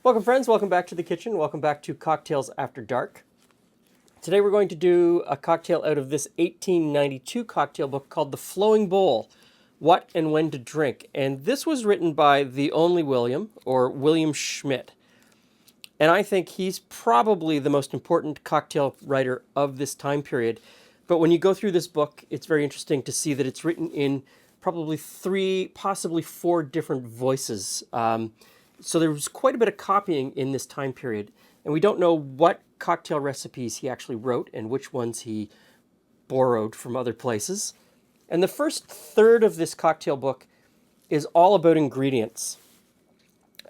Welcome friends, welcome back to the kitchen, welcome back to Cocktails After Dark. Today we're going to do a cocktail out of this 1892 cocktail book called The Flowing Bowl, What and When to Drink. And this was written by the only William, or William Schmidt. And I think he's probably the most important cocktail writer of this time period. But when you go through this book, it's very interesting to see that it's written in probably 3, possibly 4 different voices. So there was quite a bit of copying in this time period. And we don't know what cocktail recipes he actually wrote and which ones he borrowed from other places. And the first third of this cocktail book is all about ingredients.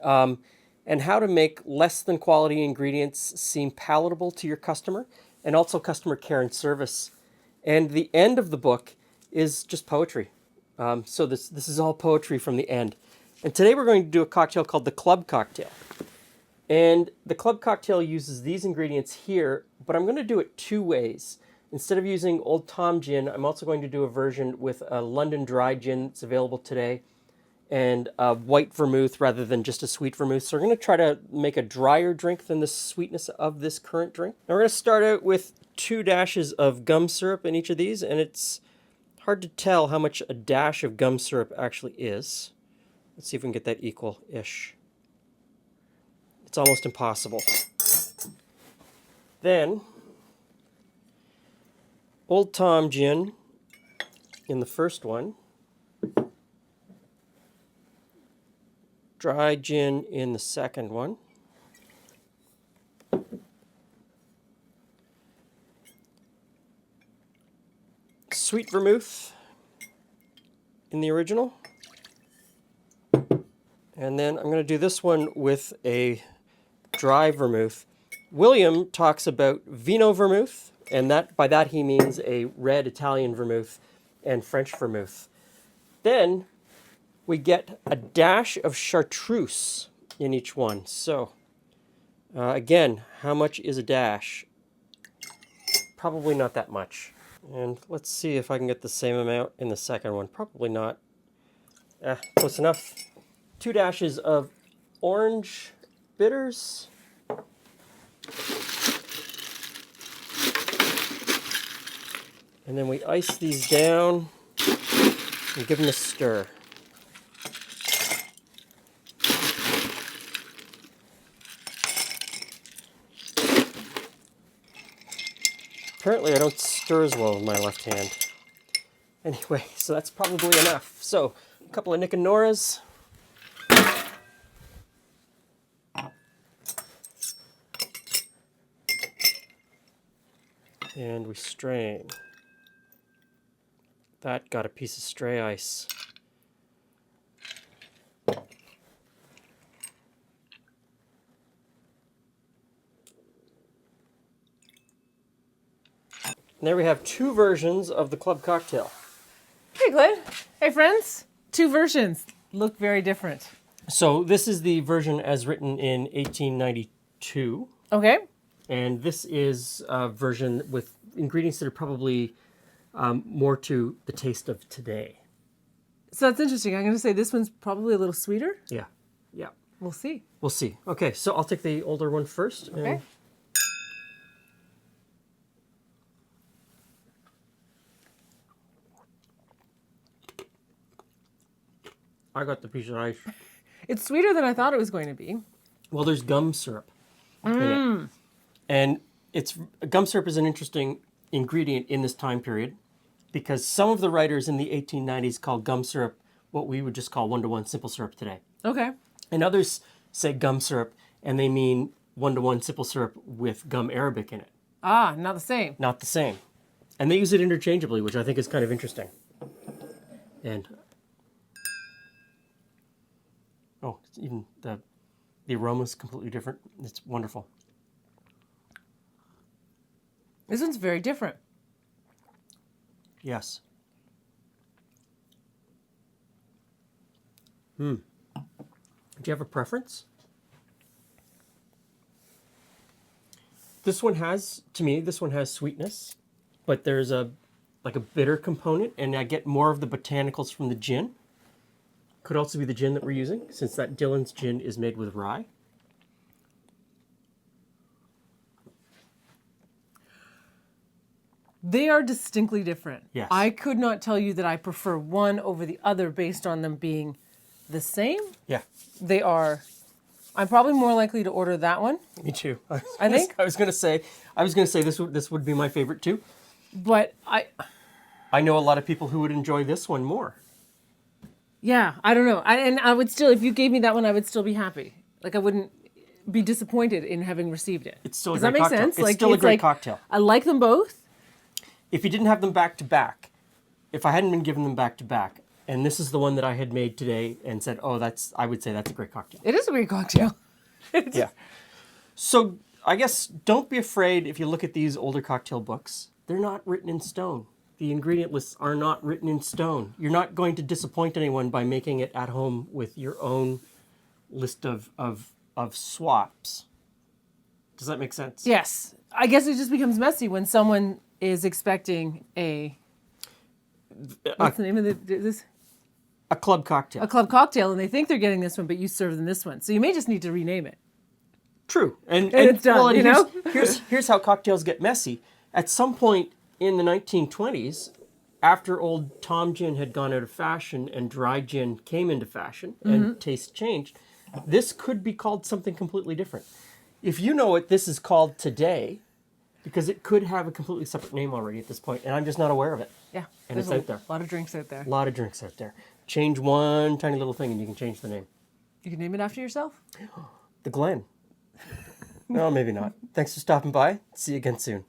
And how to make less than quality ingredients seem palatable to your customer, and also customer care and service. And the end of the book is just poetry. So this is all poetry from the end. And today we're going to do a cocktail called the Club Cocktail. And the Club Cocktail uses these ingredients here, but I'm going to do it 2 ways. Instead of using Old Tom gin, I'm also going to do a version with a London dry gin that's available today, and a white vermouth rather than just a sweet vermouth. So we're going to try to make a drier drink than the sweetness of this current drink. Now we're going to start out with 2 dashes of gum syrup in each of these, and it's hard to tell how much a dash of gum syrup actually is. Let's see if we can get that equal-ish. It's almost impossible. Then, Old Tom gin in the first one. Dry gin in the second one. Sweet vermouth in the original. And then I'm going to do this one with a dry vermouth. William talks about vino vermouth, and by that he means a red Italian vermouth and French vermouth. Then we get a dash of chartreuse in each one. So again, how much is a dash? Probably not that much. And let's see if I can get the same amount in the second one. Probably not. Close enough. 2 dashes of orange bitters. And then we ice these down and give them a stir. Apparently I don't stir as well with my left hand. Anyway, so that's probably enough. So, a couple of Nick and Noras. And we strain. That got a piece of stray ice. And there we have 2 versions of the Club Cocktail. Hey, Glenn. Hey, friends. 2 versions look very different. So this is the version as written in 1892. Okay. And this is a version with ingredients that are probably more to the taste of today. So that's interesting. I'm going to say this one's probably a little sweeter. Yeah. We'll see. We'll see. Okay, so I'll take the older one first. Okay. I got the piece of ice. It's sweeter than I thought it was going to be. Well, there's gum syrup in it. And gum syrup is an interesting ingredient in this time period because some of the writers in the 1890s call gum syrup what we would just call 1-to-1 simple syrup today. Okay. And others say gum syrup and they mean 1-to-1 simple syrup with gum arabic in it. Ah, not the same. Not the same. And they use it interchangeably, which I think is kind of interesting. And even the aroma is completely different. It's wonderful. This one's very different. Yes. Do you have a preference? This one has, to me, this one has sweetness, but there's a bitter component, and I get more of the botanicals from the gin. Could also be the gin that we're using, since that Dillon's gin is made with rye. They are distinctly different. Yes. I could not tell you that I prefer one over the other based on them being the same. Yeah. They are. I'm probably more likely to order that one, Me too. I think. I was gonna say this would be my favorite too. but I know a lot of people who would enjoy this one more. yeah, I don't know. I would still, if you gave me that one, I would still be happy. Like I wouldn't be disappointed in having received it. It's still a Does great that make cocktail. sense? It's still a great cocktail. I like them both. If you didn't have them back to back, if I hadn't been given them back to back, and this is the one that I had made today and said, oh, I would say that's a great cocktail. It is a great cocktail. Yeah. So I guess don't be afraid if you look at these older cocktail books. They're not written in stone. The ingredient lists are not written in stone. You're not going to disappoint anyone by making it at home with your own list of swaps. Does that make sense? Yes. I guess it just becomes messy when someone is expecting what's the name of this? A club cocktail. A club cocktail, and they think they're getting this one, but you serve them this one. So you may just need to rename it. True. And it's done, well, you know? here's how cocktails get messy. At some point in the 1920s, after old Tom gin had gone out of fashion and dry gin came into fashion and taste changed, this could be called something completely different. If you know what this is called today, because it could have a completely separate name already at this point, and I'm just not aware of it. Yeah. And there's it's out there. A lot of drinks out there. A lot of drinks out there. Change one tiny little thing and you can change the name. You can name it after yourself? The Glen. No, maybe not. Thanks for stopping by. See you again soon.